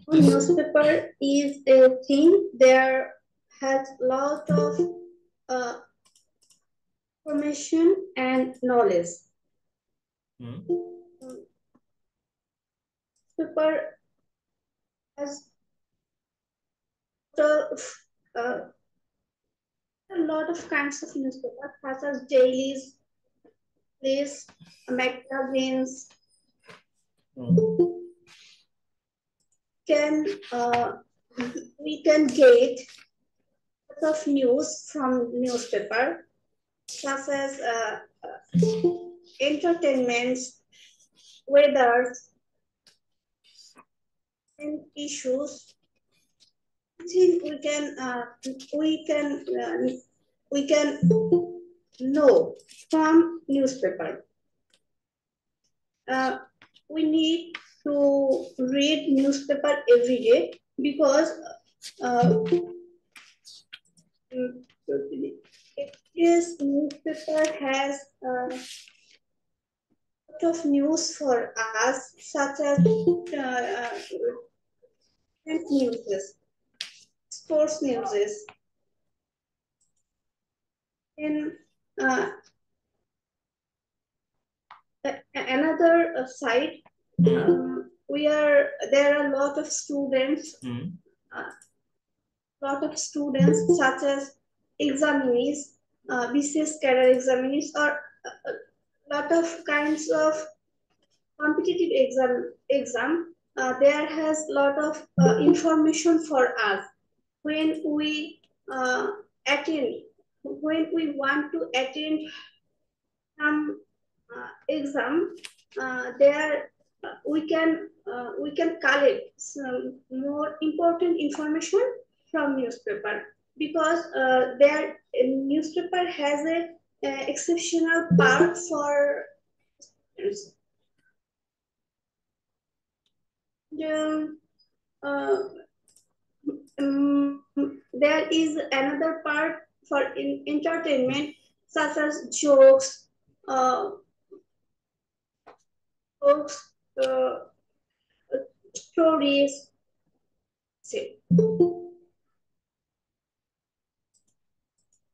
Newspaper is a thing. There has lot of information and knowledge. Paper has a lot of kinds of newspapers, such as dailies, lists, magazines. We can get lots of news from newspaper, such as entertainments, weather, and issues. I think we can know from newspaper. We need to read newspaper every day because this newspaper has a lot of news for us, such as news, sports news. And another side, there are a lot of students, such as examinees, BCS career examinees, or a lot of kinds of competitive exam. There has a lot of information for us when we attend, when we want to attend some exam. There we can collect some more important information from newspaper, because their newspaper has a exceptional part for students. There is another part for entertainment, such as jokes, stories.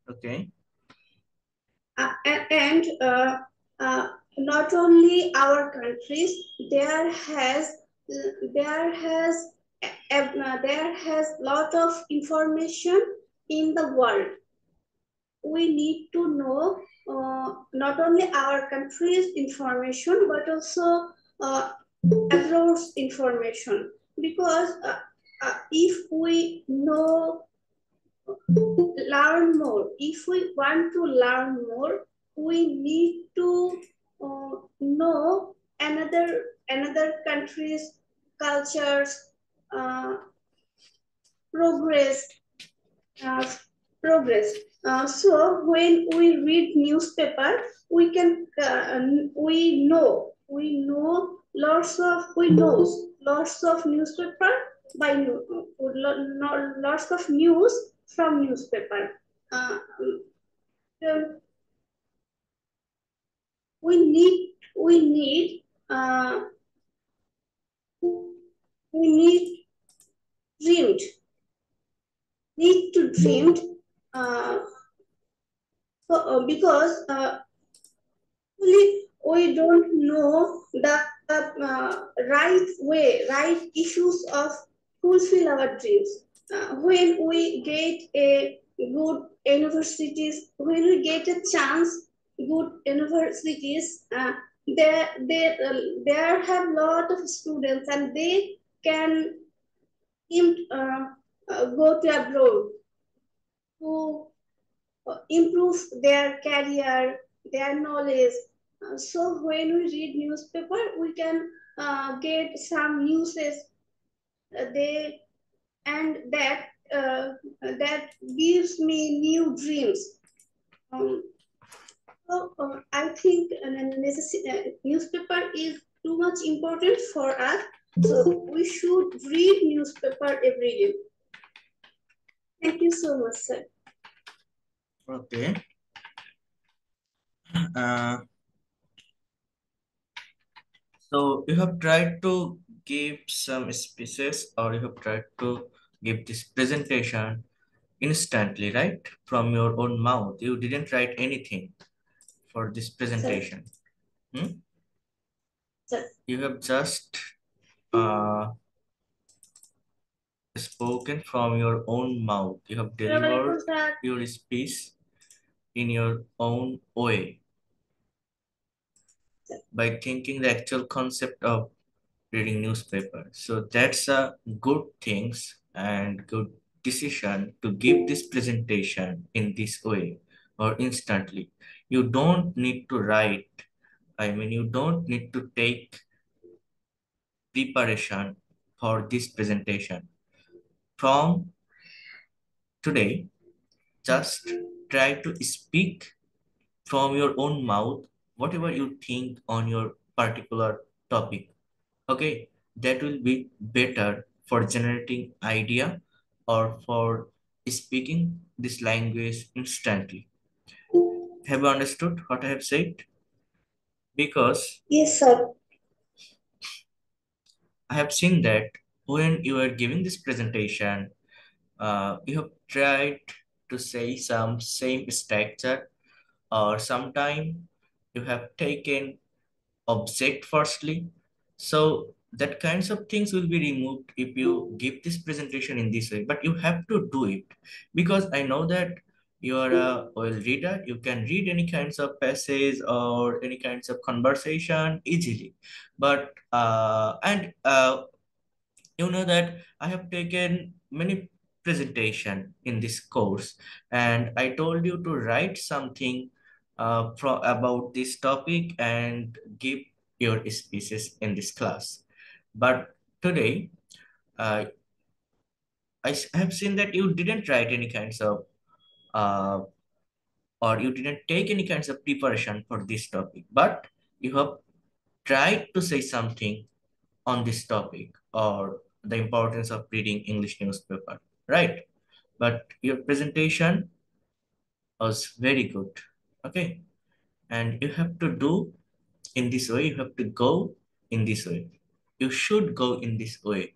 Okay. And not only our countries, there has lot of information in the world. We need to know not only our country's information, but also abroad's information, because if we learn more, if we want to learn more, we need to know another country's cultures, progress. So when we read newspaper, we can we know lots of newspaper by lots of news from newspaper. We need dreamed because we don't know the right issues of fulfill our dreams. When we get a good universities, when we get a chance, good universities, there have lot of students, and they can go to abroad to improve their career, their knowledge. So when we read newspaper, we can get some newses. That gives me new dreams. I think newspaper is too much important for us. So we should read newspaper every day. Thank you so much, sir. Okay. So you have tried to give some speeches or you have tried to give this presentation instantly, right? From your own mouth. You didn't write anything for this Sir, presentation. Hmm? sir. You have just uh, spoken from your own mouth. You have Assalamualaikum, delivered sir. your speech in your own way Sir. by thinking the actual concept of reading newspaper. So that's a good things and good decision to give this presentation in this way or instantly. You don't need to write. I mean, you don't need to take preparation for this presentation. From today, just try to speak from your own mouth whatever you think on your particular topic. Okay, that will be better for generating idea or for speaking this language instantly. Have you understood what I have said? Because Yes, sir. I have seen that when you are giving this presentation, you have tried to say some same structure, or sometime you have taken object firstly. So that kinds of things will be removed if you give this presentation in this way, but you have to do it because I know that you are a well reader. You can read any kinds of passage or any kinds of conversation easily. But you know that I have taken many presentation in this course, and I told you to write something about this topic and give your speeches in this class. But today, uh, have seen that you didn't write any kinds of uh, or you didn't take any kinds of preparation for this topic, but you have tried to say something on this topic or the importance of reading English newspaper, right? But your presentation was very good. Okay. And you have to do in this way, you have to go in this way. You should go in this way.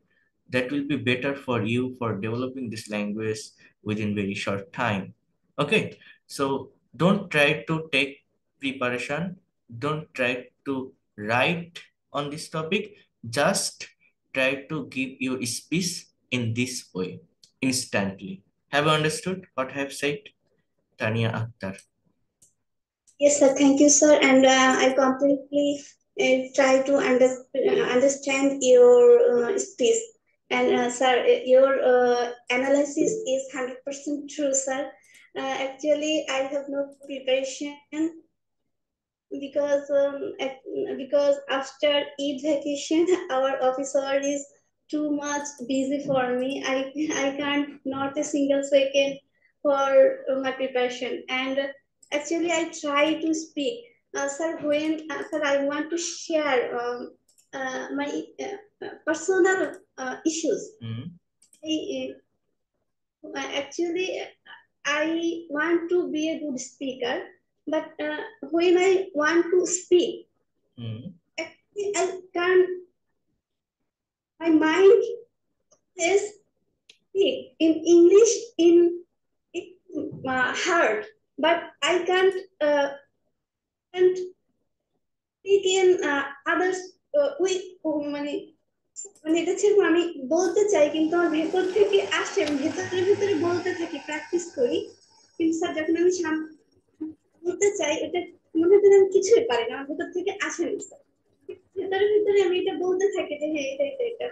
That will be better for you for developing this language within very short time. Okay. So don't try to take preparation. Don't try to write on this topic. Just try to give your speech in this way instantly. Have you understood what I have said? Tania Akhtar. Yes, sir. Thank you, sir. And I completely try to understand your speech. And sir, your analysis is 100% true, sir. Actually, I have no preparation because because after Eid vacation, our officer is too much busy for me. I can't not a single second for my preparation. And actually, I try to speak, sir. When sir, I want to share my personal issues. Mhm. I, actually, I want to be a good speaker, but when I want to speak, Mhm. actually I can't. My mind says speak in English in hard, but I can't speak in others with মানে মানে এটা হচ্ছে আমি বলতে চাই কিন্তু আমার ভেতর থেকে আসে আমি ভেতরে ভেতরে বলতে থাকি প্র্যাকটিস করি কিন্তু স্যার যখন আমি বলতে চাই এটা মনে হয় আমি কিছুই পারি না আমার ভেতর থেকে আসে না স্যার ভেতরে ভেতরে আমি এটা বলতে থাকি যে হ্যাঁ এটা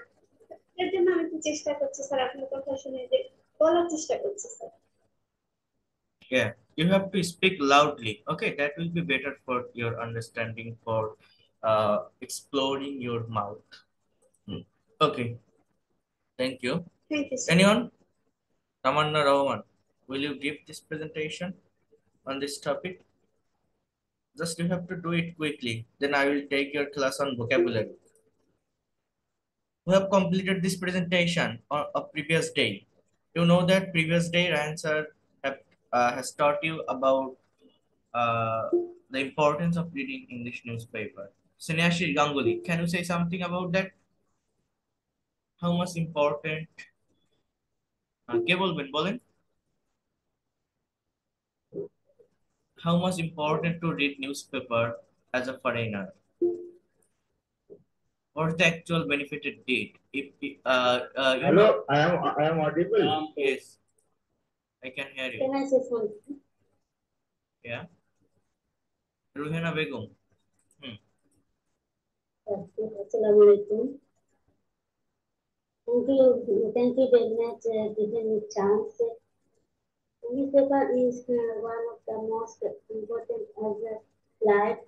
এর জন্য আমি একটু চেষ্টা করছি স্যার আপনার কথা শুনে যে বলার চেষ্টা করছি sir Yeah, you have to speak loudly. Okay, that will be better for your understanding, for exploring your mouth. Hmm. Okay, thank you. Thank you sir Anyone? Tamanna Rahman, will you give this presentation on this topic? Just you have to do it quickly. Then I will take your class on vocabulary. We have completed this presentation on a previous day. You know that previous day Ryan sir has taught you about uh, the importance of reading English newspaper. Snehashi Ganguly, can you say something about that? How much important? কে বলবেন বলেন? How much important to read newspaper as a foreigner? What's the actual benefit it did? You Hello, know, I am audible. yes, I can hear you. Can I say something? Yeah, Ruhena Begum. Hmm. Assalamualaikum. Thank you very much giving me chance. Newspaper is one of the most important as a life.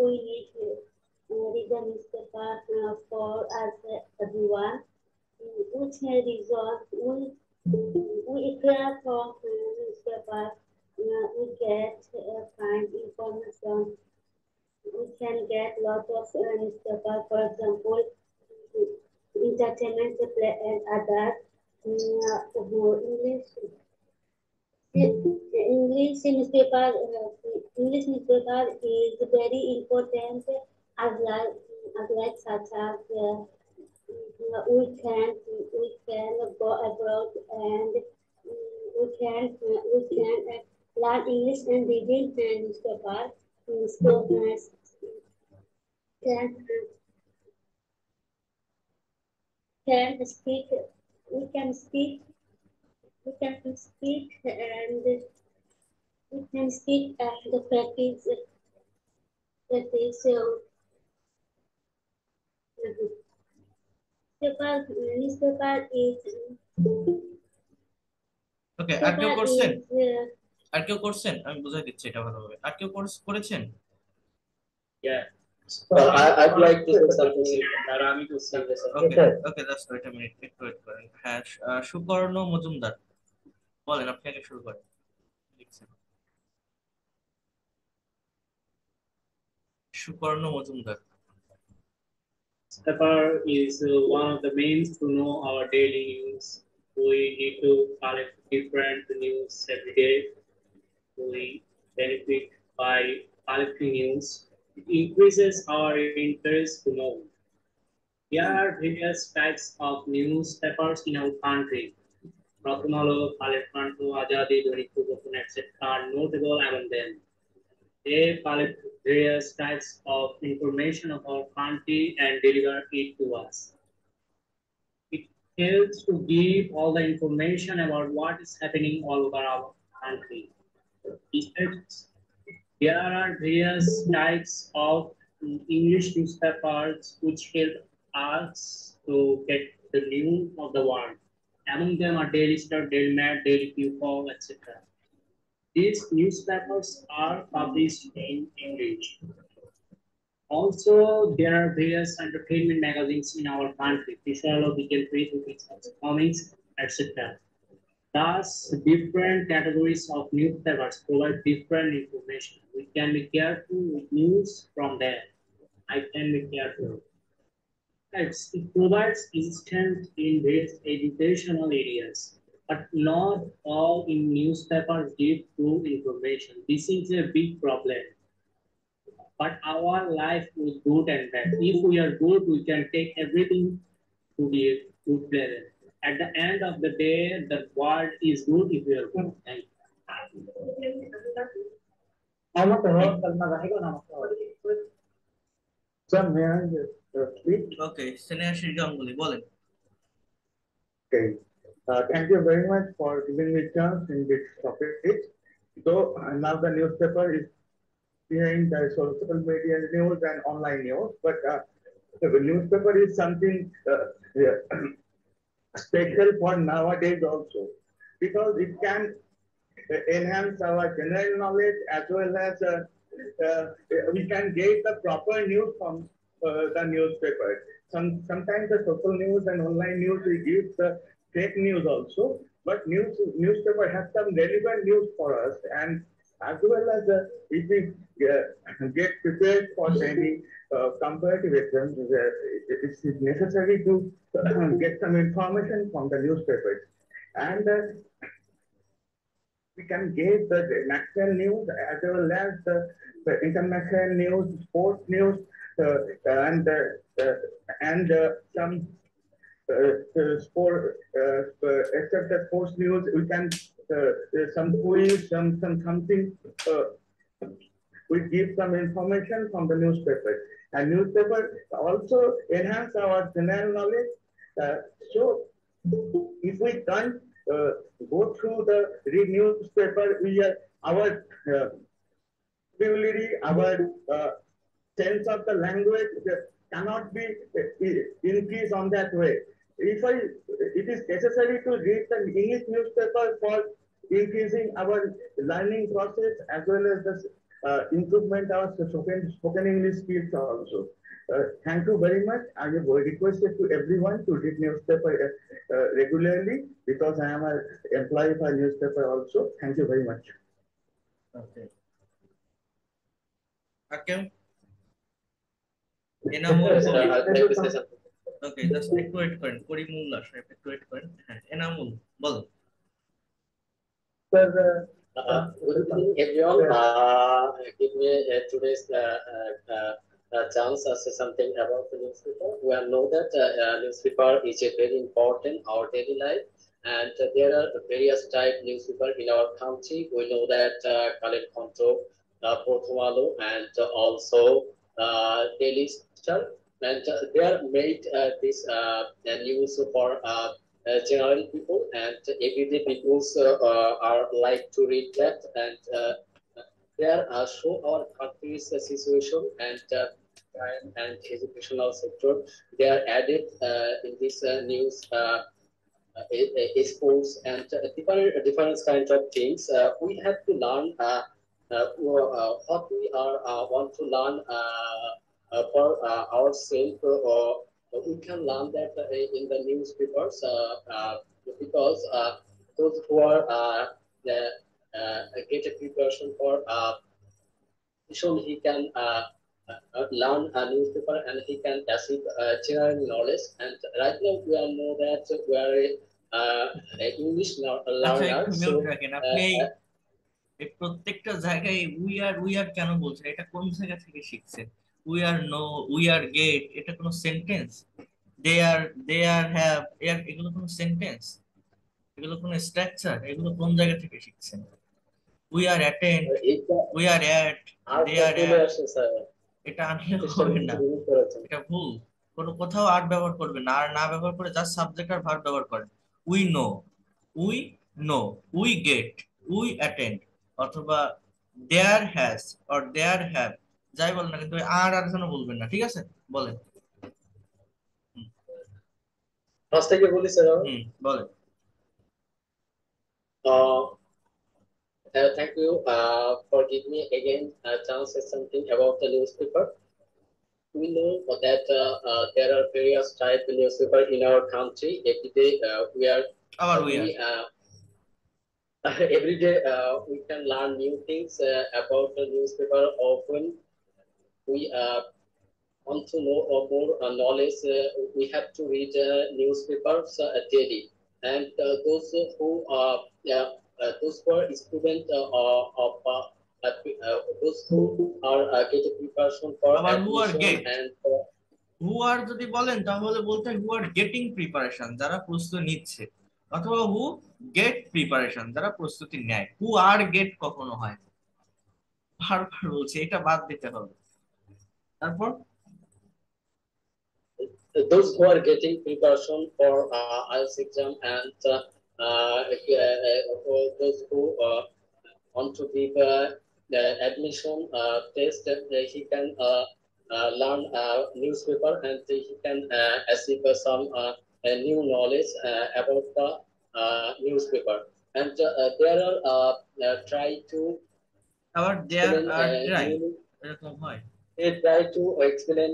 We need read the newspaper for us everyone. Which result we care from newspaper. We get find information. We can get lots of newspaper. For example, entertainment and other English English newspaper is very important as like such as we can go abroad and we can learn English and reading newspaper. So can can speak we can speak and practice newspaper is ওকে, আর কেউ newspaper করছেন? is আর কেউ করছেন? আমি বুঝাই দিচ্ছি এটা ভালোভাবে। আর কেউ করেছেন? Yeah. I'd like to say something. Okay okay, just wait a minute, একটু ওয়েট করেন। হ্যাঁ, সুকর্ণ মজুমদার বলেন, আপনি আগে শুরু করেন। লিখছেন Sukarno Majumdar. Newspaper is one of the means to know our daily news. We need to collect different news every day. We benefit by collecting news. It increases our interest to know. There are various types of newspapers in our country. Pratham-Alo, Khaled-Kanto, Azadi, Dainik Purbotan, etc. are notable among them. They collect various types of information of our country and deliver it to us. It helps to give all the information about what is happening all over our country. Besides, there are various types of English newspapers which help us to get the news of the world. Among them are Daily Star, Daily Mail, Daily Pupil, etc. These newspapers are published in English. Also, there are various entertainment magazines in our country, Vishalo, Weekend Print, Comics, etc. Thus, different categories of newspapers provide different information. We can be careful with news from there. I can be careful. It provides assistance in various educational areas, but not all in newspapers give true information. This is a big problem. But our life is good and bad. If we are good, we can take everything to be a good level. At the end of the day, the world is good if we are good. Thank you. Sir, may I speak? ওকে, স্নেহাশিস গাঙ্গুলি বলেন। Okay. Thank you very much for giving me chance in this topic. So now the newspaper is behind the social media news and online news, but the newspaper is something yeah, special for nowadays also, because it can enhance our general knowledge as well as we can get the proper news from the newspaper. Sometimes the social news and online news will give the fake news also, but newspaper has some relevant news for us, and as well as if we get prepared for any comparative exams, it is necessary to get some information from the newspapers. And we can get the national news as well as the international news, sports news, and some sport, except the sports news, we can some quiz, something. We give some information from the newspaper, and newspaper also enhance our general knowledge. So, if we can't go through the read newspaper, our ability, our sense of the language cannot be increased on that way. It is necessary to read the English newspaper for increasing our learning process as well as the improvement of spoken English skills also. Thank you very much. I have requested to everyone to read newspaper regularly because I am an employee for newspaper also. Thank you very much. Okay. Akim? Enamul? Okay, just একটু wait করেন, করিমুল আসে, একটু wait করেন। হ্যাঁ, এনামুল, বলো। Good evening, everyone. Give me today's chance to say something about the newspaper. We all know that newspaper is a very important in our daily life, and there are various type newspaper in our country. We know that Khaled Khanto, Prothom Alo, and also Daily Star, and they are made this news for general people, and everyday people are like to read that, and there show our country's situation and crime and educational sector. They are added in this news sports and different kinds of things. We have to learn what we are want to learn for ourselves, or we can learn that in the newspapers because those who are get a preparation for so he can learn a newspaper and he can achieve general knowledge. And right now we all know that we are English learner. So প্রত্যেকটা জায়গায় we are কেন বলছেন, এটা কোন জায়গা থেকে শিখছেন? We R gate, এটা কোনো সেন্টেন্স? দে আর হ্যাভ, এগুলো কোনো সেন্টেন্স? এগুলো কোনো স্ট্রাকচার? এগুলো কোন জায়গা থেকে শিখছেন? We are attend, we are at, they are at, এটা আনলে হবে না, এটা ভুল। কোনো কোথাও আর ব্যবহার করবেন না, আর না ব্যবহার করে জাস্ট সাবজেক্ট আর ভার্ব ব্যবহার করেন। We know, we get, we attend, অথবা there has or there have, যাই বলেন না, কিন্তু আর যেন বলবেন না, ঠিক আছে? বলেন। ফার্স্ট থেকে বলি স্যার। বলেন। Thank you for giving me again a chance to say something about the newspaper. We know that there are various types of newspaper in our country. Every day every day we can learn new things about the newspaper. Often we want to know more knowledge. We have to read newspapers daily, and those who are students of those who are getting preparation for admission and who are যদি বলেন তাহলে বলতে who are getting preparation, যারা প্রস্তুতি নিচ্ছে, অথবা who get preparation, যারা প্রস্তুতি নেয়। who are get কখনো হয়, বারবার বলছি, এটা বাদ দিতে হবে। তারপর those who are getting preparation for IELTS exam, and for those who want to give the admission test, he can learn newspaper, and he can achieve some new knowledge about the newspaper. And there are try to they try to explain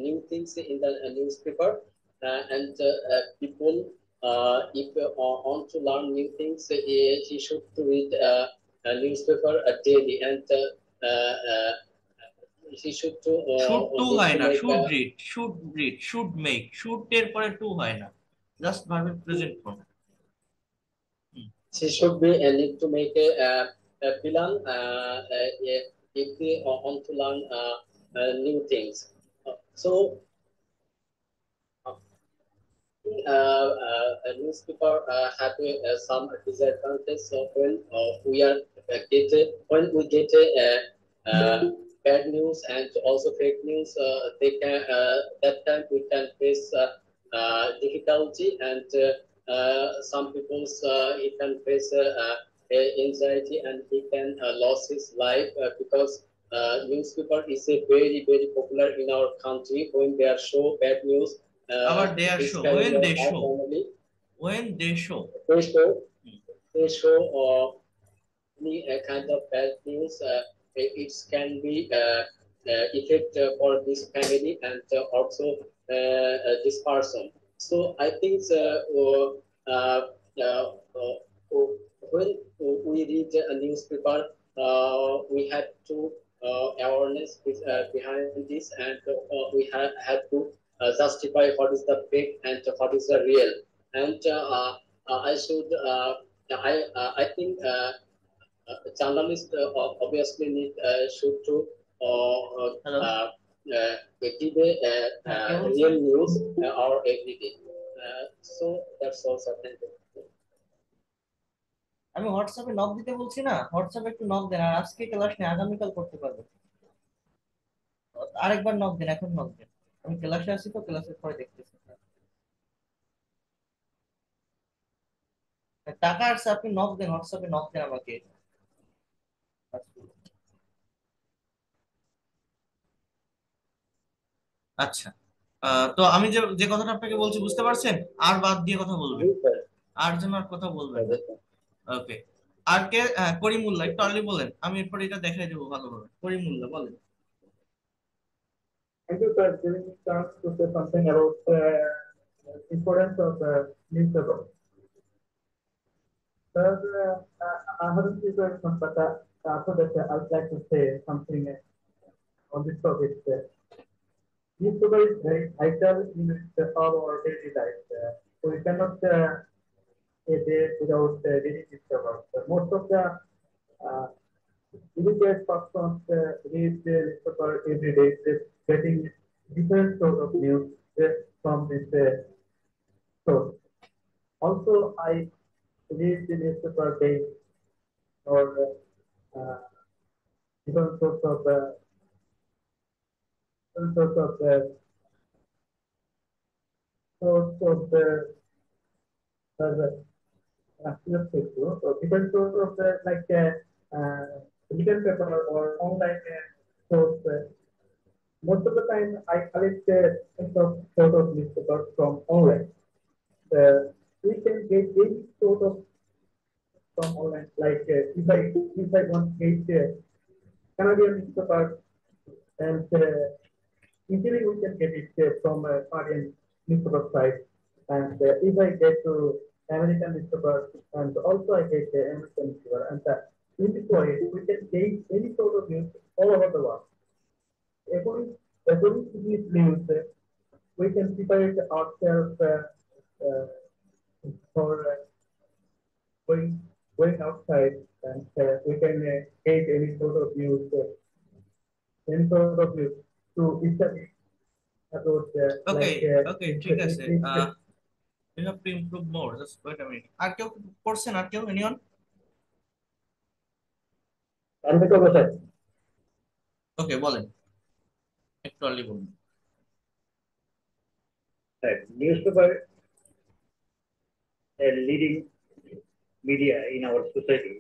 new things in the newspaper, and people, if want to learn new things, he should read a newspaper daily, and he should to হয় না, should make, should এর পরে to হয় না, just ভার্বের present form. She should be need to make a plan if they want to learn new things. So a newspaper have some disadvantage. So when we get bad news and also fake news, they can that time we can face difficulty, and some people's he can face anxiety, and he can lose his life because newspaper is a very popular in our country. When they are show bad news, About their his show, family when or they our show, family, when they show. they show they show any kind of bad news. It can be effect for this family and also this person. So I think when we read a newspaper, we have to awareness behind this, and have to justify what is the fake and what is the real. And I should I think journalists obviously need should to Hello? give a real news or every day. So that's also thank you. আমি হোয়াটসঅ্যাপে knock দিতে বলছি না, হোয়াটসঅ্যাপে একটু knock দেন, আর আজকে class নেই, আগামীকাল করতে পারবো। আরেকবার নক দেন, এখন নক দেন, আমি ক্লাসে আছি তো, ক্লাসের পরে দেখতেছি। টাকা আসছে, আপনি নক দেন, হোয়াটসঅ্যাপে নক দেন আমাকে। আচ্ছা, তো আমি যে যে কথাটা আপনাকে বলছি বুঝতে পারছেন? আর বাদ দিয়ে কথা বলবেন, আর জন্য আর কথা বলবেন না। ওকে, আর কে? করিমুল্লাহ, একটু আর্লি বলেন, আমি এরপর এটা দেখাই দেবো ভালোভাবে। করিমুল্লাহ বলেন। Thank you, sir, giving me chance to say something about importance of newspaper. Sir, I haven't seen that one, but after that, I would like to say something on this topic. Newspaper is very vital in our daily life. We cannot a day without reading newspaper. Most of the educated persons read the newspaper every day, getting different sort of news from this source. Also, I read the newspaper daily or uh, different sorts of different sorts of source of so different sort of like digital paper or online source. Most of the time, I collect some sort of newspaper from online. We can get any sort of from online. Like if I want to get Canadian newspaper, and easily we can get it from Canadian newspaper site. And if I get to American newspaper, and also I get American newspaper, and in this way we can get any sort of news all over the world. According to these news, we can separate ourselves uh, for going outside, and we can get any sort of news, to study about okay like ওকে, ঠিক আছে। You have to improve more. Just wait a minute. আর কেউ করছেন? আর কেউ? Anyone? ওকে, বলেন, একটু early বলুন। newspaper a leading media in our society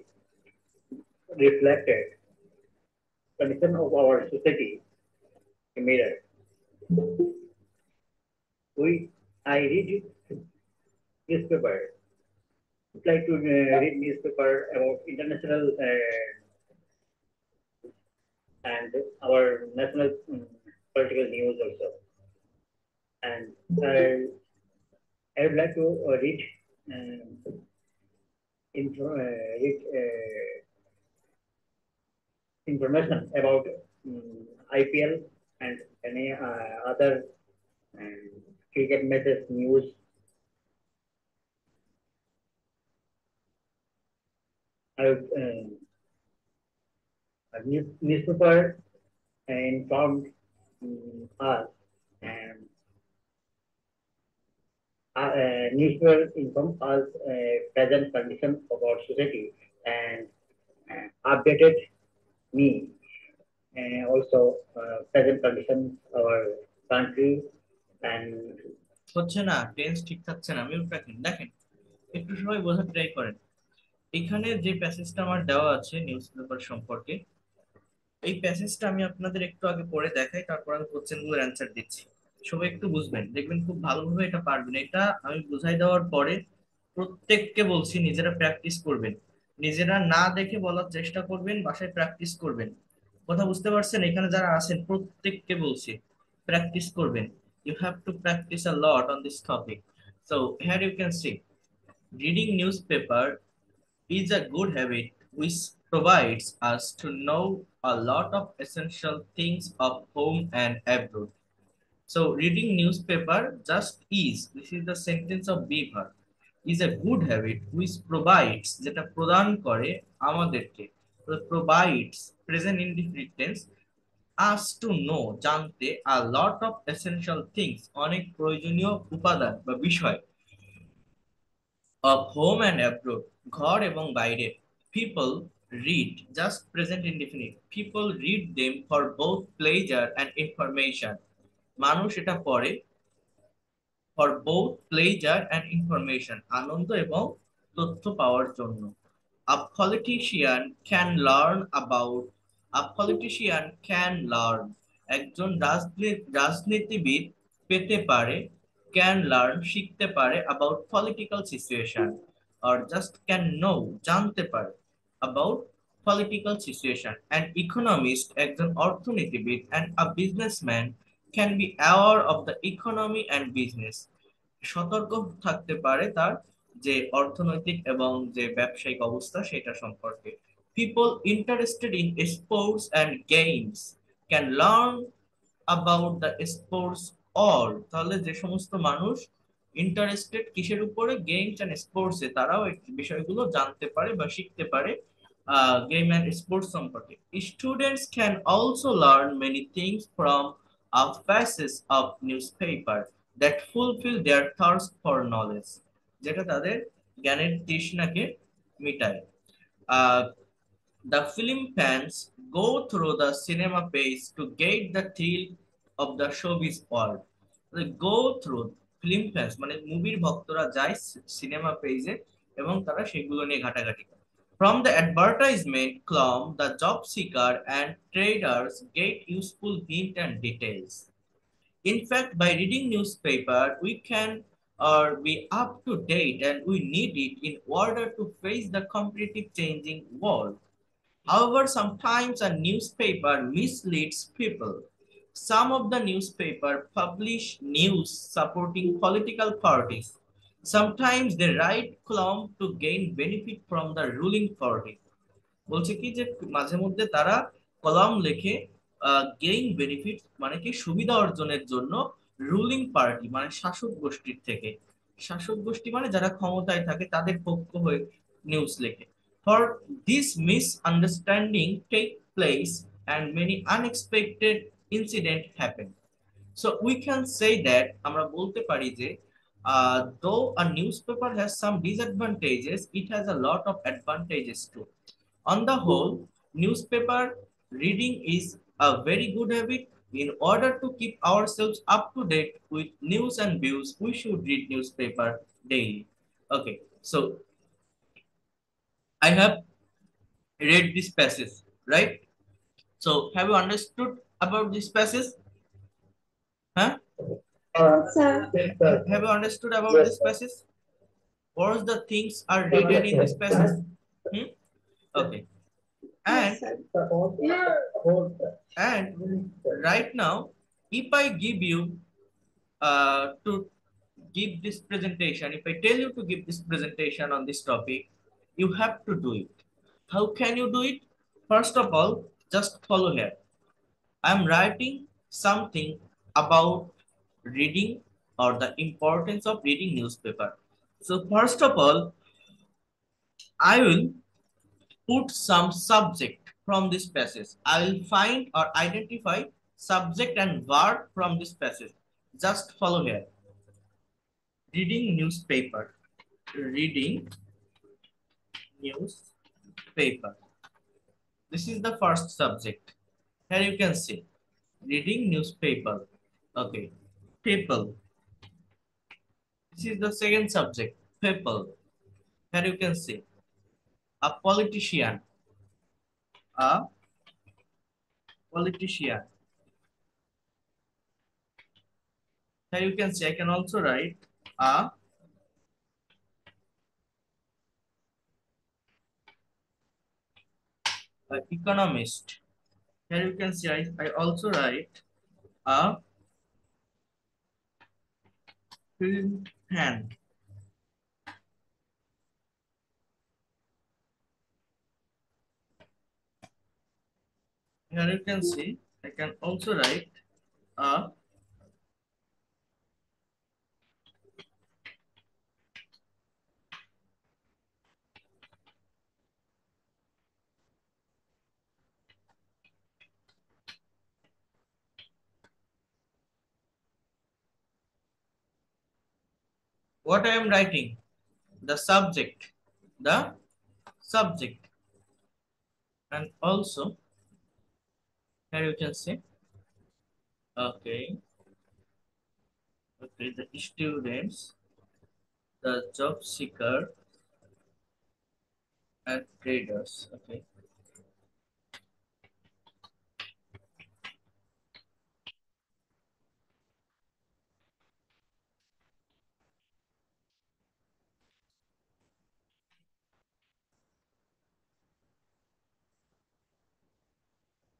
reflected condition of our society a mirror. I read newspaper. I'd like to read newspaper about international and our national political news also. And I would like to read information about IPL and any other cricket matches news. I would, newspaper informed us newspaper inform us present condition of our society and updated me also present condition our country and হচ্ছে না, tense ঠিক থাকছে না, mute রাখেন। দেখেন, একটু সবাই বোঝার ট্রাই করেন। এখানে যে প্যাসেজটা আমার দেওয়া আছে নিউজ পেপার সম্পর্কে, এই প্যাসেজটা আমি আপনাদের একটু আগে পড়ে দেখাই, তারপর আমি কোশ্চেন গুলোর অ্যান্সার দিচ্ছি। সবাই একটু বুঝবেন, দেখবেন খুব ভালোভাবে এটা পারবেন। এটা আমি বুঝাই দেওয়ার পরে প্রত্যেককে বলছি নিজেরা প্র্যাকটিস করবেন, নিজেরা না দেখে বলার চেষ্টা করবেন, বাসায় প্র্যাকটিস করবেন। কথা বুঝতে পারছেন? এখানে যারা আছেন প্রত্যেককে বলছি প্র্যাকটিস করবেন। You have to practice a lot on this topic. So here you can see, reading newspaper is a good habit which provides us to know a lot of essential things of home and abroad. So reading newspaper just is, this is the sentence of be verb, is a good habit which provides, যেটা প্রদান করে আমাদেরকে, provides present indefinite tense, us to know, জানতে, a lot of essential things, অনেক প্রয়োজনীয় উপাদান বা বিষয়, of home and abroad, ঘর এবং বাইরে। People read, just present indefinite, people read them for both pleasure and information, মানুষ এটা পড়ে for both pleasure and information, আনন্দ এবং তথ্য পাওয়ার জন্য। A politician can learn about, a politician can learn, একজন রাজনীতিবিদ পেতে পারে, can learn শিখতে পারে, about political situation, or just can know জানতে পারে, about political situation. An economist, একজন অর্থনীতিবিদ, and a businessman can be aware of the economy and business, সতর্ক থাকতে পারে তার যে অর্থনৈতিক এবং যে ব্যবসায়িক অবস্থা সেটা সম্পর্কে। People interested in sports and games can learn about the sports all, তাহলে যে সমস্ত মানুষ ইন্টারেস্টেড কিসের উপরে, গেমস এন্ড স্পোর্টস এ, তারাও এই বিষয়গুলো জানতে পারে বা শিখতে পারে গেম এন্ড স্পোর্টস সম্পর্কে। Students can also learn many things from a passage of newspaper that fulfill their thirst for knowledge, যেটা তাদের জ্ঞানের তৃষ্ণাকে মিটায়। The film fans go through the cinema page to get the thrill of the showbiz world. They go through, film fans মানে মুভির ভক্তরা যায় cinema পেজে এবং তারা সেগুলো নিয়ে ঘাটাঘাটি করে। From the advertisement column, the job seeker and traders get useful hint and details. In fact, by reading newspaper, we can be up to date, and we need it in order to face the competitive changing world. However, sometimes a newspaper misleads people. Some of the newspaper publish news supporting political parties. Sometimes they write column to gain benefit from the ruling party. বলছে কি যে মাঝে মধ্যে তারা column লেখে gain benefit মানে কি সুবিধা অর্জনের জন্য রুলিং পার্টি মানে শাসক গোষ্ঠীর থেকে, শাসক গোষ্ঠী মানে যারা ক্ষমতায় থাকে তাদের পক্ষ হয়ে নিউজ লেখে। For this misunderstanding take place and many unexpected incident happen. So we can say that, আমরা বলতে পারি যে though a newspaper has some disadvantages, it has a lot of advantages too. On the whole, newspaper reading is a very good habit. In order to keep ourselves up to date with news and views, we should read newspaper daily. Okay, so I have read this passage, right? So have you understood about this passage? Huh? Sir. Have you understood about this passage? What the things are written in this passage? Okay. And right now, if I give you to give this presentation, if I tell you to give this presentation on this topic, you have to do it. How can you do it? First of all, just follow here. I'm writing something about reading or the importance of reading newspaper. So first of all, I will put some subject from this passage. I will find or identify subject and verb from this passage. Just follow here. Reading newspaper. Reading newspaper. This is the first subject. Here you can see reading newspaper. Okay. People. This is the second subject. People. Here you can see a politician. A politician. Here you can see I can also write a economist. Here you can see I also write a film hand. Here you can see I can also write a what I am writing, the subject, the subject, and also here you can see okay, okay, the students, the job seeker, and traders. Okay,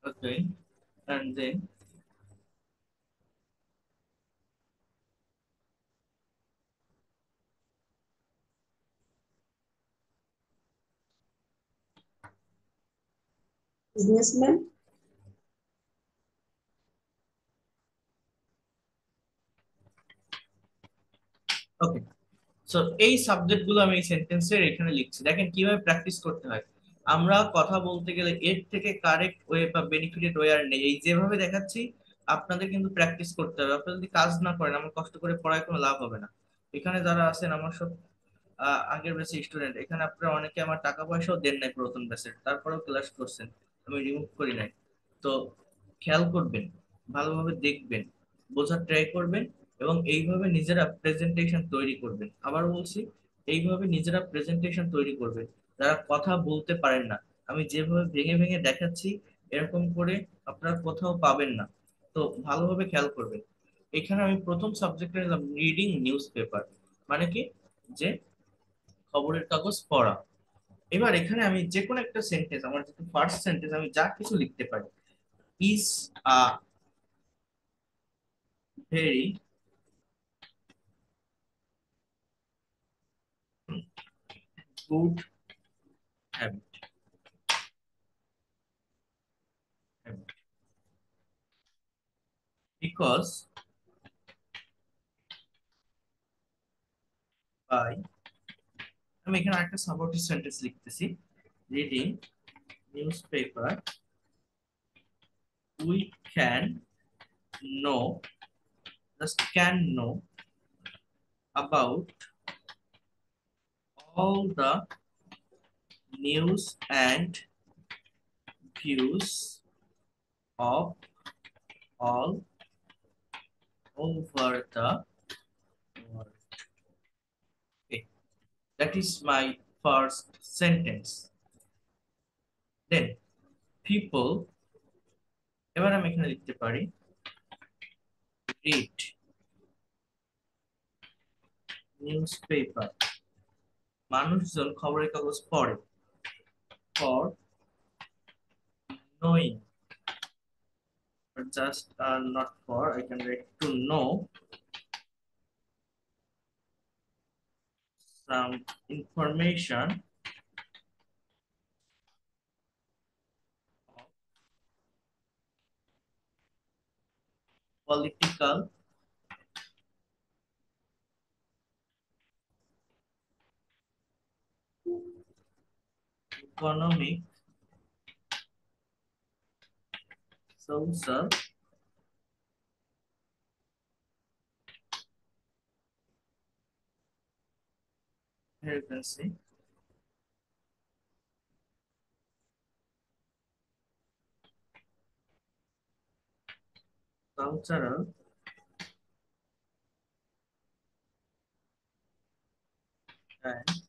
okay, and then Businessman. okay. So এই subject গুলো আমি এই সেন্টেন্সের এখানে লিখছি, দেখেন কিভাবে practice করতে হয়। আমরা কথা বলতে গেলে এর থেকে কারেক্ট ওয়ে বা বেনিফিটেড ওয়ে আর নেই। এই যেভাবে দেখাচ্ছি আপনাদের কিন্তু প্র্যাকটিস করতে হবে। আপনারা যদি কাজ না করেন আমার কষ্ট করে পড়ায় কোনো লাভ হবে না। এখানে যারা আছেন আমার সব আগের ব্যাচের স্টুডেন্ট, এখানে আপনারা অনেকে আমার টাকা পয়সাও দেন নাই প্রথম ব্যাচের, তারপরেও ক্লাস করছেন, আমি রিমুভ করি নাই। তো খেয়াল করবেন, ভালোভাবে দেখবেন, বোঝার ট্রাই করবেন এবং এইভাবে নিজেরা প্রেজেন্টেশন তৈরি করবেন। আবার বলছি, এইভাবে নিজেরা প্রেজেন্টেশন তৈরি করবেন। যারা কথা বলতে পারেন না, আমি যেভাবে ভেঙে ভেঙে দেখাচ্ছি এরকম করে আপনারা কোথাও পাবেন না। তো ভালোভাবে খেয়াল করবেন। এখানে আমি প্রথম সাবজেক্টে নিলাম রিডিং নিউজ পেপার, মানে কি, যে খবরের কাগজ পড়া। এবার এখানে আমি যে কোনো একটা সেন্টেন্স, আমার যেহেতু ফার্স্ট সেন্টেন্স, আমি যা কিছু লিখতে পারি। Is a very good habit, because by, আমি এখানে একটা সাপোর্টিভ সেন্টেন্স লিখতেছি, reading newspaper we can know, just can know about all the news and views of all over the world. Okay, that is my first sentence. Then people, এবার আমি এখানে লিখতে পারি read newspaper, মানুষজন খবরের কাগজ পড়ে, for knowing, but just not for, I can write to know some information of political, economic, social, Here you can see cultural and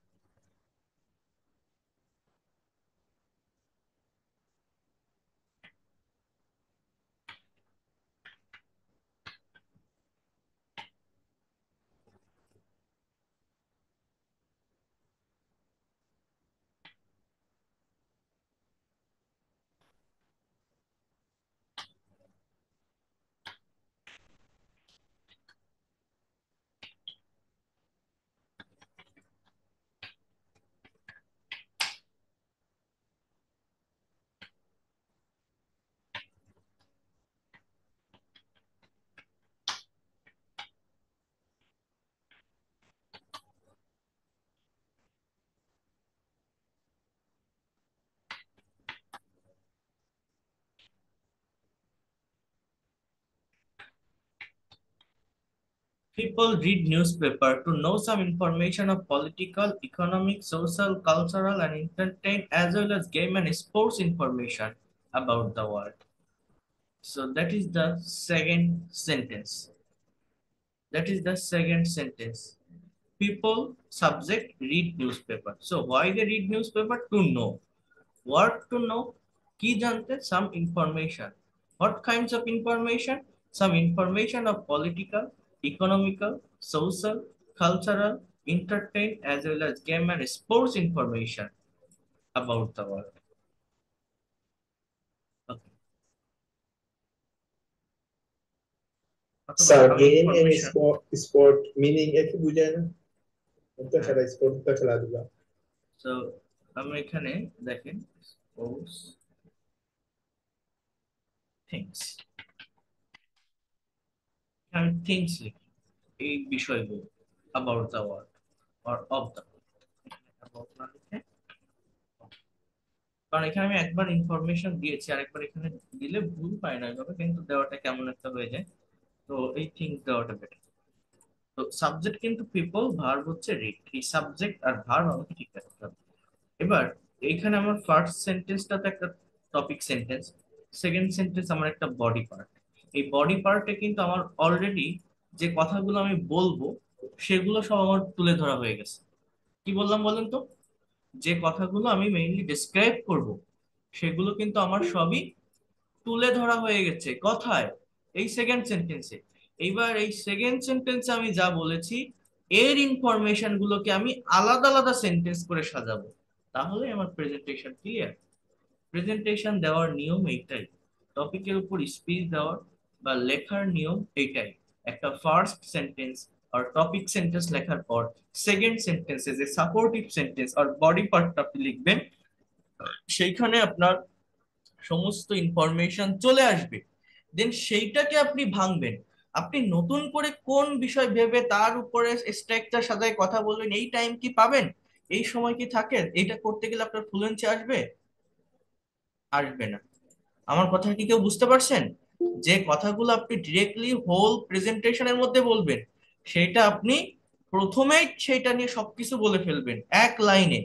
people read newspaper to know some information of political, economic, social, cultural, and entertain as well as game and sports information about the world. So that is the second sentence. That is the second sentence. People subject read newspaper. So why they read newspaper? To know. What to know? Ki jante? Some information. What kinds of information? Some information of political, economical, social, cultural, entertain as well as game and sports information about the world. Okay. Sir অথবা game and information. Sport meaning একই বুঝায় না তো হ্যাঁ। খেলা sport তো খেলাধুলা So আমরা এখানে দেখেন sports things. আমি things লিখি এই বিষয়গুলো about the world or of the world. About না লিখে, কারণ এখানে আমি একবার ইনফরমেশন দিয়েছি আর একবার এখানে দিলে ভুল পাই না এভাবে, কিন্তু দেওয়াটা কেমন একটা হয়ে যায়, তো এই থিংস দেওয়াটা বেটার। তো সাবজেক্ট কিন্তু পিপল, ভার্ব হচ্ছে রিড, এই সাবজেক্ট আর ভার্ব আমাকে ঠিক রাখতে হবে। এবার এইখানে আমার ফার্স্ট সেন্টেন্সটা তো একটা টপিক সেন্টেন্স, সেকেন্ড সেন্টেন্স আমার একটা বডি পার্ট। এই বডি পার্টে কিন্তু আমার অলরেডি যে কথাগুলো আমি বলবো সেগুলো সব আমার তুলে ধরা হয়ে গেছে। কি বললাম বলেন তো? যে কথাগুলো আমি মেইনলি ডিসক্রাইব করব সেগুলো কিন্তু আমার সবই তুলে ধরা হয়ে গেছে কথায়, এই সেকেন্ড সেন্টেন্সে। এইবার এই সেকেন্ড সেন্টেন্সে আমি যা বলেছি এর ইনফরমেশন গুলোকে আমি আলাদা আলাদা সেন্টেন্স করে সাজাবো, তাহলে আমার প্রেজেন্টেশন ক্লিয়ার। প্রেজেন্টেশন দেওয়ার নিয়ম এইটাই, টপিকের উপর স্পিচ দেওয়ার বা লেখার নিয়ম এইটাই। একটা ফার্স্ট সেন্টেন্স আর টপিক সেন্টেন্স লেখার পর সেকেন্ড সেন্টেন্সে যে সাপোর্টিভ সেন্টেন্স আর বডি পার্টটা আপনি লিখবেন, সেইখানে আপনার সমস্ত ইনফরমেশন চলে আসবে। দেন সেইটাকে আপনি ভাঙবেন, আপনি নতুন করে কোন বিষয় ভেবে তার উপরে স্ট্রাকচার সাজায় কথা বলবেন, এই টাইম কি পাবেন? এই সময় কি থাকে? এইটা করতে গেলে আপনার ফ্লুয়েন্সি আসবে? আসবে না। আমার কথা কি কেউ বুঝতে পারছেন? যে কথাগুলো আপনি ডিরেক্টলি হোল প্রেজেন্টেশনের মধ্যে বলবেন, সেটা আপনি প্রথমেই সেটা নিয়ে সবকিছু বলে ফেলবেন এক লাইনে।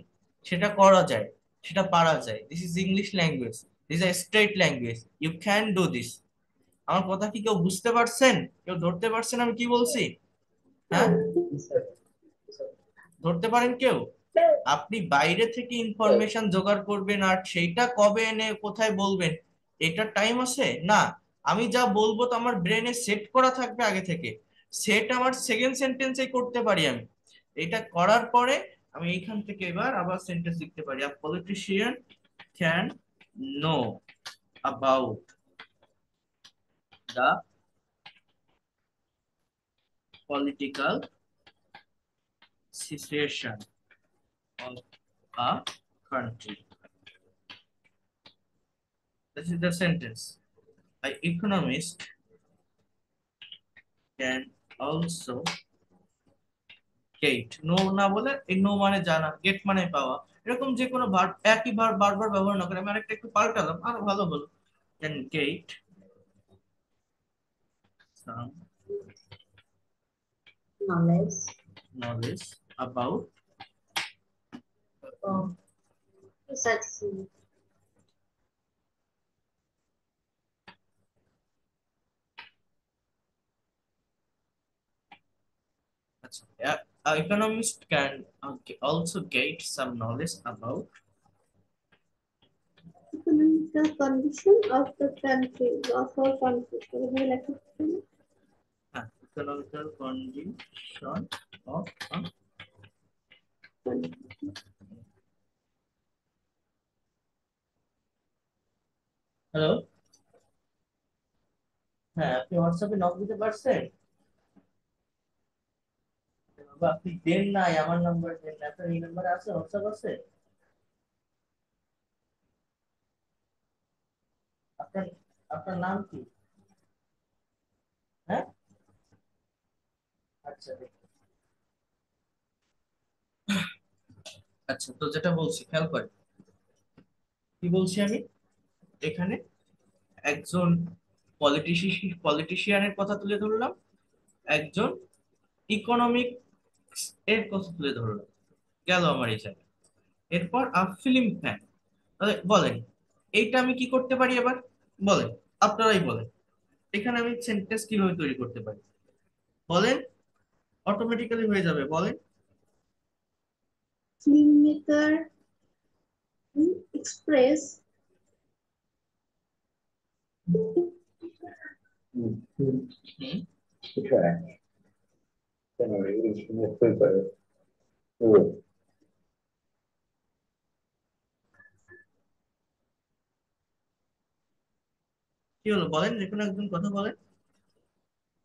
সেটা করা যায়, সেটা পারা যায়। This is English language, this is straight language, you can do this. আমার কথা কি কেউ বুঝতে পারছেন? কেউ ধরতে পারছেন আমি কি বলছি? হ্যাঁ, ধরতে পারেন কেউ? আপনি বাইরে থেকে ইনফরমেশন জোগাড় করবেন আর সেইটা কবে এনে কোথায় বলবেন, এটা টাইম আছে না। আমি যা বলবো তো আমার ব্রেনে সেট করা থাকবে আগে থেকে, সেট আমার সেকেন্ড সেন্টেন্সে করতে পারি আমি। এটা করার পরে আমি এইখান থেকে এবার আবার সেন্টেন্স লিখতে পারি। আ politician can know about the political situation of a country. This is the sentence. An economist can also get. No না বলে এই নো মানে জানা, গেট মানে পাওয়া, এরকম যে কোনো ভার্ব একই ভার্ব বারবার ব্যবহার না করে আমি আরেকটা একটু পাল্টালাম, আরো ভালো হলো। Can get some knowledge about satisfying. Yeah, economist can also get some knowledge about Economical condition of the country, of our country. economical condition of a hello, হ্যাঁ আপনি হোয়াটসঅ্যাপে নক দিতে পারছেন? বাবা আপনি দেন নাই, আমার নাম্বার দেন না। আপনার এই নাম্বারে আছে, হোয়াটসঅ্যাপ আছে? আপনার আপনার নাম কি? হ্যাঁ আচ্ছা আচ্ছা, তো যেটা বলছি খেয়াল করেন, কি বলছি আমি এখানে একজন পলিটিশিয়ানের কথা তুলে ধরলাম, একজন ইকোনমিক এর কথা তুলে ধরলাম, গেল আমার এই জায়গায়। এরপর ফিল্ম ফ্যান, বলেন এইটা আমি কি করতে পারি এবার? বলেন, আপনারাই বলেন, এখানে আমি সেন্টেন্স কিভাবে তৈরি করতে পারি বলেন? অটোমেটিক্যালি হয়ে যাবে, বলেন। Filmmaker express কি হলো বলেন, যে কোনো একজন কথা বলেন।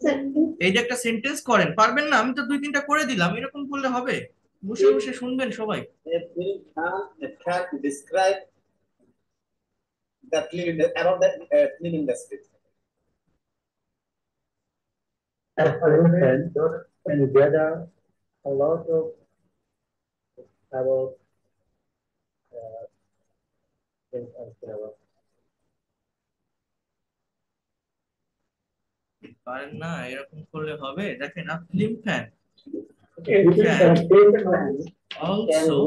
sir, এই যে একটা সেন্টেন্স করেন, পারবেন না? আমি তো দুই তিনটা করে দিলাম, এরকম করলে হবে? বসে বসে শুনবেন সবাই। A film can describe the film about the film industry. And gather a lot of about things and cinema. পারেন না, এরকম করলে হবে? দেখেন, film fan also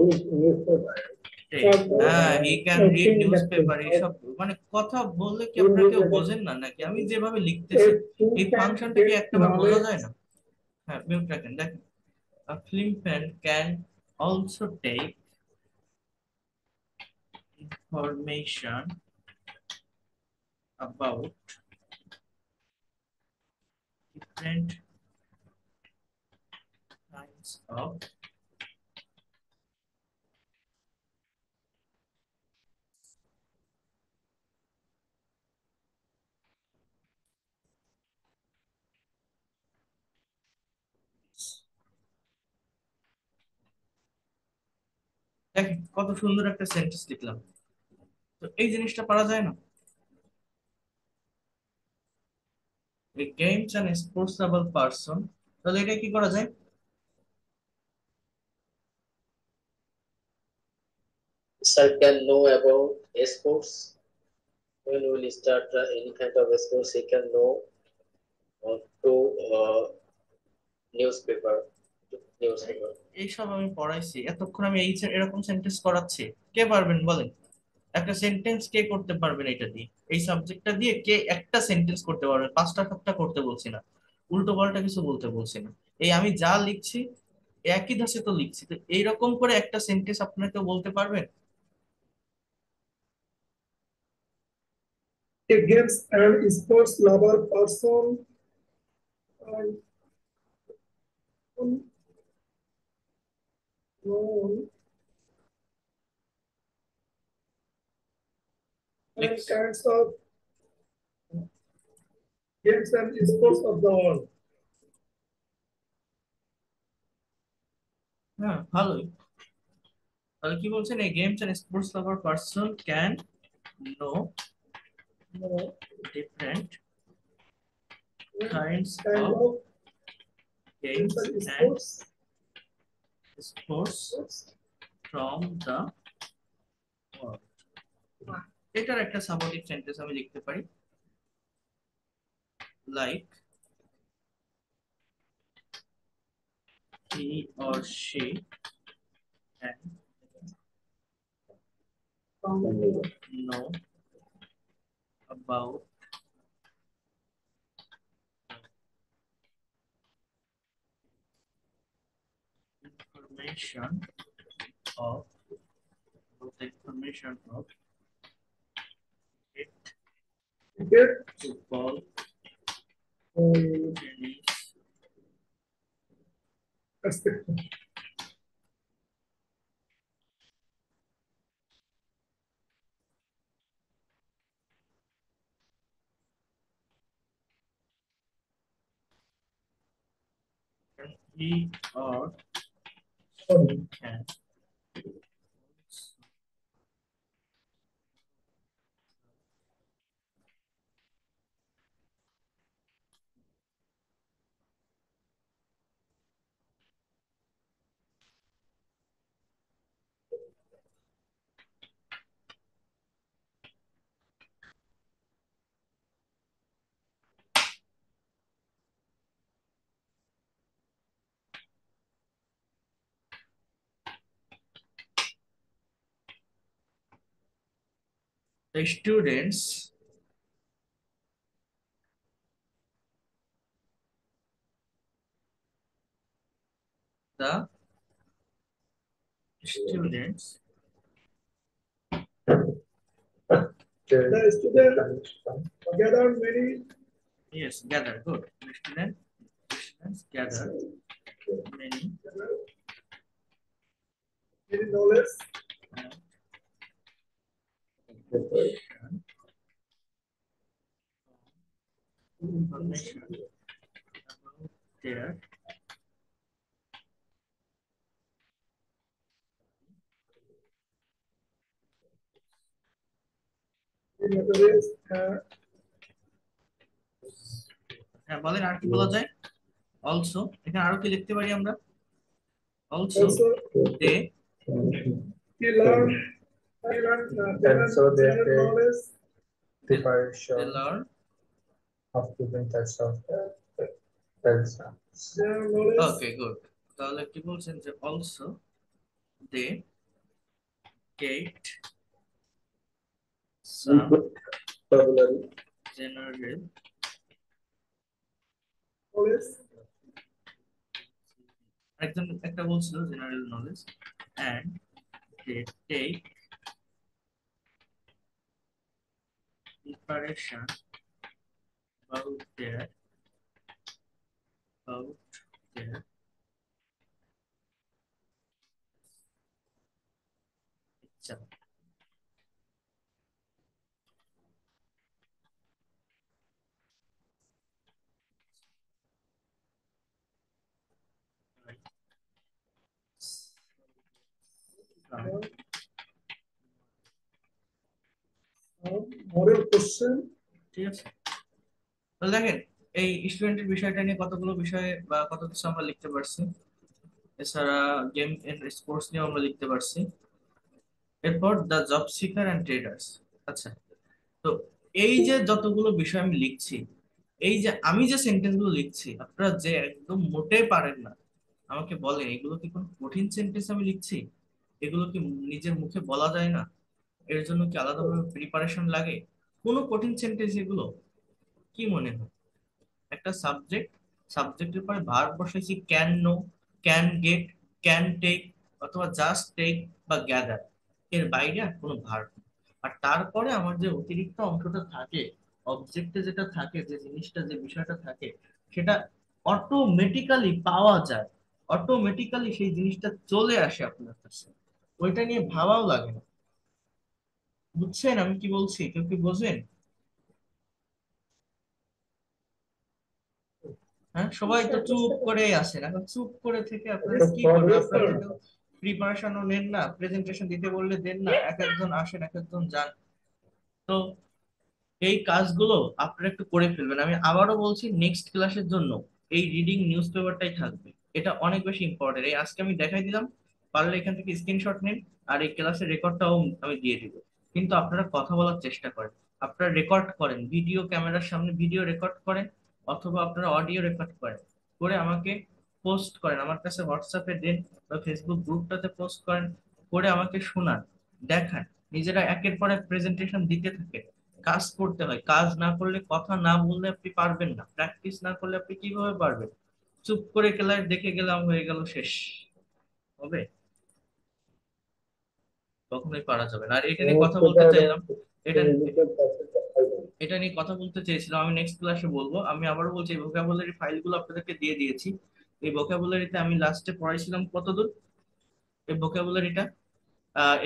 he can read news paper. এইসব মানে কথা বললে কি আপনারা কেউ বোঝেন না নাকি? আমি যেভাবে লিখতেছি এই ফাংশনটা কি একটাবার বোঝা যায় না? হ্যাঁ, মিউট রাখেন। দেখেন, a film fan can also take information about different kinds of দেখেন কত সুন্দর একটা সেন্টেন্স লিখলাম। তো এই জিনিসটা পারা যায় না? এই games and sports lover person, তাহলে এটা কি করা যায়? Sir can know about sports. When we will start any kind of sports, he can know to newspaper. Newspaper. এইসব আমি পড়াইছি এতক্ষণ, আমি এরকম সেন্টেন্স করাচ্ছি। কে পারবেন বলেন? একটা সেন্টেন্স কে করতে পারবেন এটা দিয়ে? এই সাবজেক্টটা দিয়ে কে একটা সেন্টেন্স করতে পারবেন? পাঁচটা সাতটা করতে বলছি না, উল্টো পাল্টা কিছু বলতে বলছি না। এই আমি যা লিখছি একই ধাঁচে তো লিখছি, তো এইরকম করে একটা সেন্টেন্স আপনাকে বলতে পারবেন? A games and sports lover person and known and kinds of games and sports of the world. হ্যাঁ, ভালোই। তাহলে কি বলছেন? এই games and sports lover person can know different kinds Kind of of games games and and sports. sports from the world. এটার একটা supportive sentence আমি লিখতে পারি, like he or she can know about information of the information of it football, tennis, and he or can the students the students The student gathered many yes gather good the students gather many knowledge information about their materials হ্যাঁ বলেন আর কি বলা যায় also এখানে আরো কি লিখতে পারি আমরা also also they he learned And so they general have knowledge preparation they learn of different types of exams. general knowledge okay good তাহলে কি বলছেন যে also they get some general knowledge একজন একটা বলছিল general knowledge and they take preparation about their exam. model question ঠিক আছে তাহলে দেখেন এই স্টুডেন্টের বিষয়টা নিয়ে কতগুলো বিষয়ে বা কত কিছু আমরা লিখতে পারছি এছাড়া গেম এন্ড স্পোর্টস নিয়ে আমরা লিখতে পারছি এরপর the job seeker and traders আচ্ছা তো এই যে যতগুলো বিষয় আমি লিখছি এই যে আমি যে সেন্টেন্স গুলো লিখছি আপনারা যে একদম মোটেই পারেন না আমাকে বলেন এগুলো কি কোনো কঠিন সেন্টেন্স আমি লিখছি এগুলো কি নিজের মুখে বলা যায় না এর জন্য কি আলাদাভাবে প্রিপারেশন লাগে কোনো কঠিন সেন্টেন্স এগুলো কি মনে হয় একটা সাবজেক্টের পরে ভার্ব বসাইছি can know can get can take অথবা জাস্ট টেক বা গ্যাদার এর বাইরে আর কোনো ভার্ব আর তারপরে আমার যে অতিরিক্ত অংশটা থাকে অবজেক্টে যেটা থাকে যে জিনিসটা যে বিষয়টা থাকে সেটা অটোমেটিক্যালি পাওয়া যায় অটোমেটিক্যালি সেই জিনিসটা চলে আসে আপনার কাছে ওইটা নিয়ে ভাবাও লাগে না বুঝছেন আমি কি বলছি কেউ কি বোঝেন হ্যাঁ সবাই তো চুপ করে আছেন এখন চুপ করে থেকে আপনারা কি করবেন আপনারা তো প্রিপারেশনও নেন না প্রেজেন্টেশন দিতে বললে দেন না এক একজন আসেন এক একজন যান তো এই কাজগুলো আপনারা একটু করে ফেলবেন আমি আবারও বলছি নেক্সট ক্লাসের জন্য এই রিডিং নিউজ পেপারটাই থাকবে এটা অনেক বেশি ইম্পর্টেন্ট এই আজকে আমি দেখাই দিলাম পারলে এখান থেকে স্ক্রিনশট নিন আর এই ক্লাসের রেকর্ডটাও আমি দিয়ে দিব কিন্তু আপনারা কথা বলার চেষ্টা করেন আপনারা রেকর্ড করেন ভিডিও ক্যামেরার সামনে ভিডিও রেকর্ড করেন অথবা আপনারা অডিও রেকর্ড করেন করে আমাকে পোস্ট করেন আমার কাছে হোয়াটসঅ্যাপে দেন বা ফেসবুক গ্রুপটাতে পোস্ট করেন করে আমাকে শোনান দেখান নিজেরা একের পর এক প্রেজেন্টেশন দিতে থাকে, কাজ করতে হয়। কাজ না করলে, কথা না বললে আপনি পারবেন না। প্র্যাকটিস না করলে আপনি কিভাবে পারবেন? চুপ করে ক্লাস দেখে গেলাম, হয়ে গেল, শেষ হবে? কখনোই পারা যাবে না। আর এটা নিয়ে কথা বলতে চাইলাম, এটা এটা নিয়ে কথা বলতে চেয়েছিলাম, আমি নেক্সট ক্লাসে বলবো। আমি আবারও বলছি, এই ভোকাবুলারি ফাইলগুলো আপনাদেরকে দিয়ে দিয়েছি। এই ভোকাবুলারিতে আমি লাস্টে পড়াইছিলাম কতদূর? এই ভোকাবুলারিটা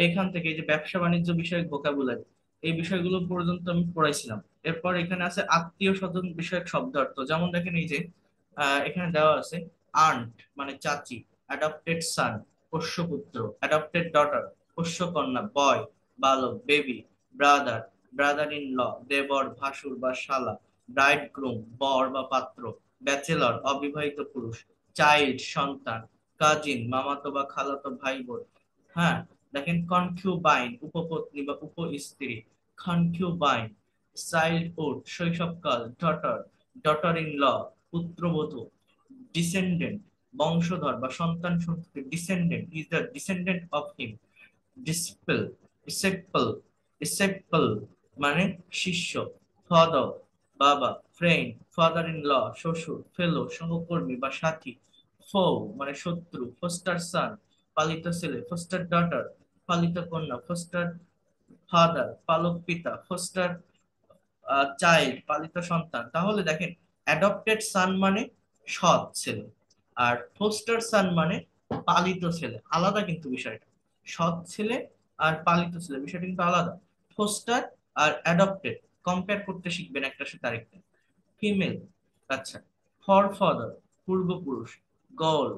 এখান থেকে, এই যে ব্যবসা বাণিজ্য বিষয়ক ভোকাবুলারি, এই বিষয়গুলো পর্যন্ত আমি পড়াইছিলাম। এরপর এখানে আছে আত্মীয় স্বজন বিষয়ক শব্দার্থ। যেমন দেখেন, এই যে এখানে দেওয়া আছে আন্ট মানে চাচি, অ্যাডপ্টেড সান পোষ্যপুত্র, অ্যাডপ্টেড ডটার পোষ্যকন্যা, বয় বালক, baby, brother, brother in law দেবর ভাসুর বা শালা, ব্রাইড গ্রুম বর বা পাত্র, ব্যাচেলর অবিবাহিত পুরুষ, চাইল্ড সন্তান, কাজিন মামাতো বা খালাতো ভাই বোন। হ্যাঁ, দেখেন কনকিউবাইন উপপত্নী বা উপস্ত্রী, কনকিউবাইন চাইল্ডহুড শৈশবকাল, ডটার, ডটার ইন ল পুত্রবধূ, ডিসেন্ডেন্ট বংশধর বা সন্তান সন্ততি, descendant is the descendant of him, disciple disciple disciple মানে শিষ্য, ফাদার বাবা, ফ্রেন্ড ফাদার ইন ল শ্বশুর, ফেলো সহকর্মী বা সাথী, ফো মানে শত্রু, ফস্টার সান পালিত ছেলে, ফস্টার ডটার পালিত কন্যা, ফস্টার ফাদার পালক পিতা, ফস্টার চাইল্ড পালিত সন্তান। তাহলে দেখেন, অ্যাডপ্টেড সান মানে সৎ ছেলে, আর ফস্টার সান মানে পালিত ছেলে। আলাদা কিন্তু বিষয়টা, সৎ ছেলে আর পালিত ছেলে বিষয়টা কিন্তু আলাদা। ফস্টার আর অ্যাডপ্টেড কম্পেয়ার করতে শিখবেন একটার সাথে আরেকটা। ফিমেল, আচ্ছা, ফর ফাদার পূর্বপুরুষ, girl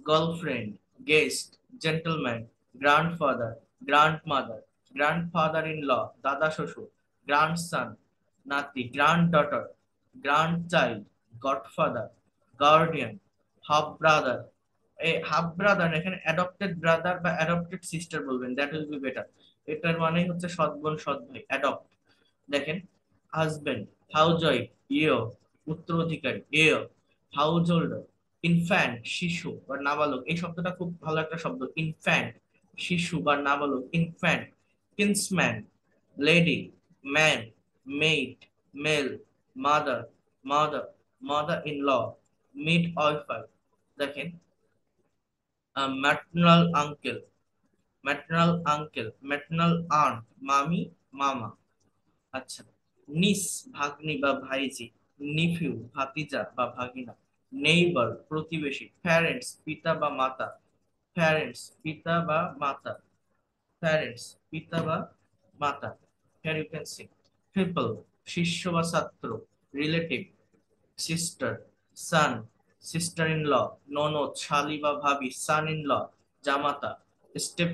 girlfriend, guest gentleman, grandfather grandmother, grandfather in law দাদা শ্বশুর, গ্র্যান্ডসন নাতি, granddaughter, grandchild, godfather, guardian, half brother. এই হাফ ব্রাদার এখানে অ্যাডপ্টেড ব্রাদার বা অ্যাডপ্টেড সিস্টার বলবেন, দ্যাট উইল বি বেটার। এটার মানেই হচ্ছে সৎ বোন সৎ ভাই, অ্যাডপ্ট। দেখেন, হাজবেন্ড, হাউজ ওয়াইফ, ইয় উত্তরাধিকারী, ইয় হাউজ হোল্ডার, ইনফ্যান্ট শিশু বা নাবালক। এই শব্দটা খুব ভালো একটা শব্দ, ইনফ্যান্ট শিশু বা নাবালক, infant. Kinsman, lady, man, maid, male, mother, mother, mother in law, midwife. দেখেন, maternal uncle, maternal uncle, maternal aunt মামি মামা। আচ্ছা, নিস ভাগ্নি বা ভাইজি, নিফিউ ভাতিজা বা ভাগিনা, নেইবার প্রতিবেশী, প্যারেন্টস পিতা বা মাতা, প্যারেন্টস পিতা বা মাতা, প্যারেন্টস পিতা বা মাতা। Here you can see people শিষ্য বা ছাত্র, relative sister, son sister in law, ননদ শালি বা ভাবি, সান ইন ল জামাতা, স্টেপ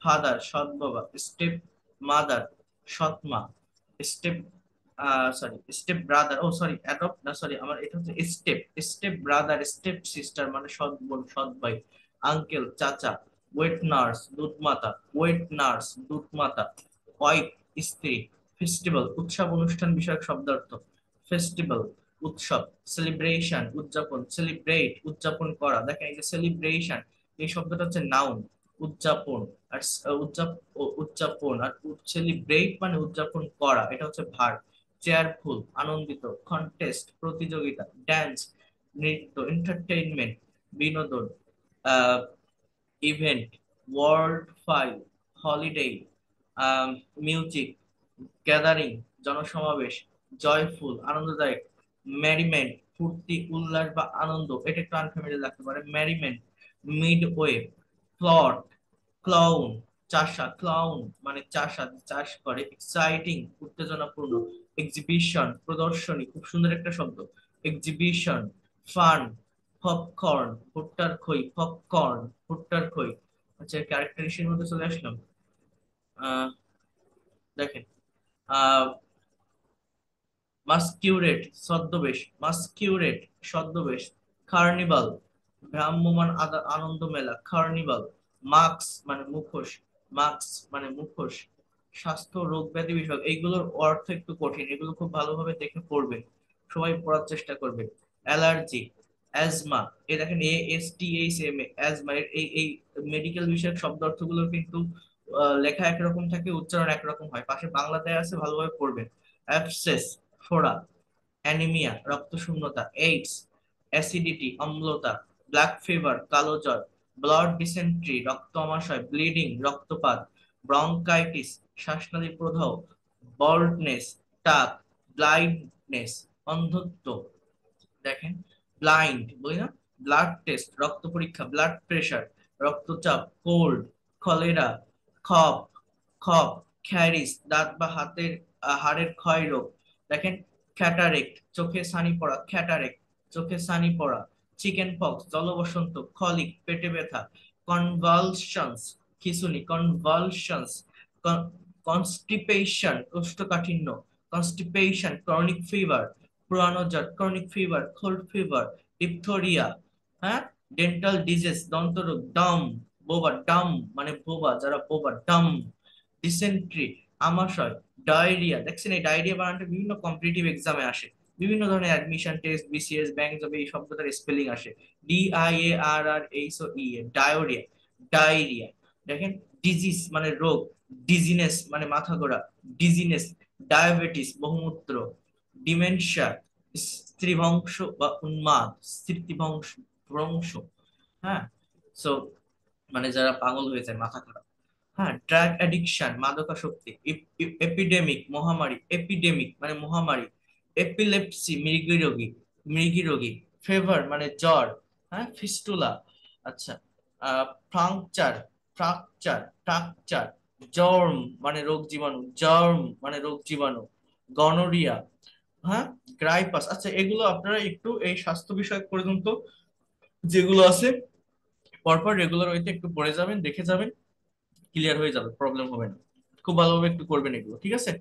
ফাদার সৎ বাবা, স্টেপ মাদার সৎমা, স্টেপ স্টেপ ব্রাদার, ও সরি অ্যাডপ্ট না, সরি আমার এটা হচ্ছে step, step brother step sister মানে সৎ বোন সৎ ভাই, আঙ্কেল চাচা, ওয়েট নার্স দুধ মাতা, ওয়েট নার্স দুধ মাতা, ওয়াইফ স্ত্রী, ফেস্টিভ্যাল উৎসব অনুষ্ঠান বিষয়ক শব্দার্থ, ফেস্টিভ্যাল উৎসব, সেলিব্রেশন উদযাপন, সেলিব্রেট উদযাপন করা। দেখেন, এই যে সেলিব্রেশন এই শব্দটা হচ্ছে নাউন, উদযাপন, আর উদযাপন, আর সেলিব্রেট মানে উদযাপন করা, এটা হচ্ছে ভার্ব। চেয়ারফুল আনন্দিত, কন্টেস্ট প্রতিযোগিতা, ড্যান্স নৃত্য, এন্টারটেইনমেন্ট বিনোদন, event, world file, holiday, music, gathering জনসমাবেশ, জয়ফুল আনন্দদায়ক, ম্যারিমেন্ট ফুর্তি উল্লাস বা আনন্দ, এটা একটু আনফ্যামিলিয়ার লাগতে পারে, ম্যারিমেন্ট, মিডওয়ে, প্লট, ক্লাউন চাষা, ক্লাউন মানে চাষা চাষ করে, এক্সাইটিং উত্তেজনাপূর্ণ, এক্সিবিশন প্রদর্শনী, খুব সুন্দর একটা শব্দ, এক্সিবিশন, ফান, পপকর্ন ভুট্টার খই, পপকর্ন ভুট্টার খই। আচ্ছা, ক্যারেক্টারিস্টিক মধ্যে চলে আসলাম। দেখেন, মাস্কিউরেট ছদ্মবেশ, মাস্কিউরেট ছদ্মবেশ, কার্নিভাল ভ্রাম্যমান আনন্দ মেলা, কার্নিভাল, মাস্ক মানে মুখোশ, মাস্ক মানে মুখোশ, স্বাস্থ্য রোগ ব্যাধি বিষয়। এইগুলোর অর্থ একটু কঠিন, এগুলো খুব ভালোভাবে দেখে পড়বেন, সবাই পড়ার চেষ্টা করবেন। অ্যালার্জি, অ্যাজমা, এই দেখেন ASTHMA অ্যাজমা, এই এই মেডিকেল বিষয়ক শব্দ অর্থগুলো কিন্তু লেখা একরকম থাকে, উচ্চারণ একরকম হয়, পাশে বাংলা দেয়া আছে, ভালোভাবে পড়বেন। অ্যাবসেস, ফোড়া। অ্যানিমিয়া, রক্তশূন্যতা। এইডস, অ্যাসিডিটি, অম্লতা। ব্ল্যাক ফিভার, কালো জ্বর। ব্লাড ডিসেন্ট্রি, রক্ত আমাশয়। ব্লিডিং, রক্তপাত। ব্রঙ্কাইটিস, শ্বাসনালী প্রদাহ। বল্ডনেস, টাক। ব্লাইন্ডনেস, অন্ধত্ব। দেখেন, ব্লাইন্ড বলি না, ব্লাড টেস্ট, রক্ত পরীক্ষা। ব্লাড প্রেশার, রক্তচাপ। Cold, cholera. Cough, cough. Caries, দাঁত বা হাড়ের ক্ষয় রোগ। দেখেন, ক্যাটারেক্ট, চোখে ছানি পড়া। ক্যাটারেক্ট, চোখে ছানি পড়া। Chicken pox, জলবসন্ত। কলিক, পেটে ব্যথা। কনভালশনস, খিঁচুনি। কনভালশনস, কনস্টিপেশন, কোষ্ঠকাঠিন্য। কনস্টিপেশন, ক্রনিক ফিভার, পুরানো জ্বর। Chronic fever, cold fever. Diphtheria, হ্যাঁ। ডেন্টাল ডিজিজ, দন্তরোগ। ডাম, বোবা। ডাম মানে বোবা, যারা বোবা। ডাম। ডিসেন্ট্রি, আমাশয়। ডায়রিয়া, দেখছেন এই ডায়রিয়া বানানটা বিভিন্ন কম্পিটিটিভ এক্সামে আসে, বিভিন্ন ধরনের অ্যাডমিশন টেস্ট, বিসিএস, ব্যাংক জবে এই শব্দটার স্পেলিং আসে। DIARRHOE, diarrhoea, diarrhoea. দেখেন, ডিজিজ মানে রোগ। ডিজিনেস মানে মাথা ঘোরা। ডিজিনেস, ডায়াবেটিস, বহুমূত্র। ডিমেনশিয়া, স্ত্রীভংশ বা উন্মাদ। স্মৃতিভংশ, ভ্রংশ, হ্যাঁ। সো মানে যারা পাগল হয়ে যায়, মাথা খারাপ। হ্যাঁ, ড্রাগ অ্যাডিকশন, মাদকাসক্তি। এপিডেমিক, মহামারী। এপিডেমিক মানে মহামারী। এপিলেপসি, মৃগী রোগী। ফেভার মানে জ্বর, হ্যাঁ। ফিস্টুলা, আচ্ছা। ফ্রাকচার, ফ্রাকচার। জর্ম মানে রোগ জীবাণু। জার্ম মানে রোগ জীবাণু। গনোরিয়া, হ্যাঁ। গ্রাইপাস। আচ্ছা, এগুলো আপনারা একটু এই স্বাস্থ্য বিষয়ক পর্যন্ত যেগুলো আছে পরপর রেগুলার ওইতে একটু পড়ে যাবেন, দেখে যাবেন, ক্লিয়ার হয়ে যাবে, প্রবলেম হবে না। খুব ভালোভাবে একটু করবেন এগুলো, ঠিক আছে।